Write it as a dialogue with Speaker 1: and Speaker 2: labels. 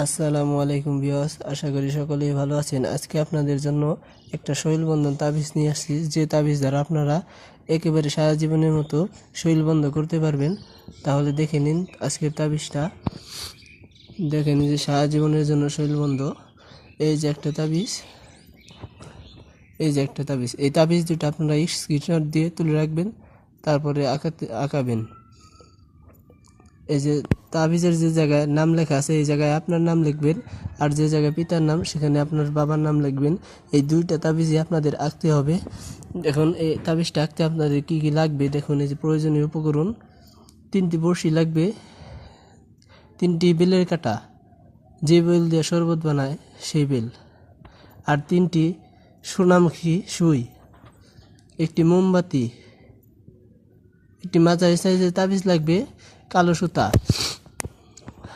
Speaker 1: আসসালামু আলাইকুম ভিউয়ার্স, আশা করি সকলেই ভালো আছেন। আজকে আপনাদের জন্য একটা শৈলবন্ধন তাবিজ নিয়ে আসছি, যে তাবিজ দ্বারা আপনারা একেবারে সারা জীবনের মতো শৈলবন্ধ করতে পারবেন। তাহলে দেখে নিন আজকের তাবিজটা। দেখে নিন যে সারা জীবনের জন্য শৈলবন্ধ। এই যে একটা তাবিজ, এই তাবিজ দুটো আপনারা স্ক্রিনশট দিয়ে তুলে রাখবেন, তারপরে আঁকাবেন। এই যে তাবিজের যে জায়গায় নাম লেখা আছে এই জায়গায় আপনার নাম লিখবেন, আর যে জায়গায় পিতার নাম সেখানে আপনার বাবার নাম লিখবেন। এই দুইটা তাবিজই আপনাদের আঁকতে হবে। এখন এই তাবিজটা আঁকতে আপনাদের কি কি লাগবে দেখুন। এই যে প্রয়োজনীয় উপকরণ: 3টি বড়শি লাগবে, 3টি বেলের কাটা, যে বেল দিয়ে শরবত বানায় সেই বেল, আর 3টি সোনামুখী সুই, একটি মোমবাতি, একটি মাঝারি সাইজের তাবিজ লাগবে কালো সুতা।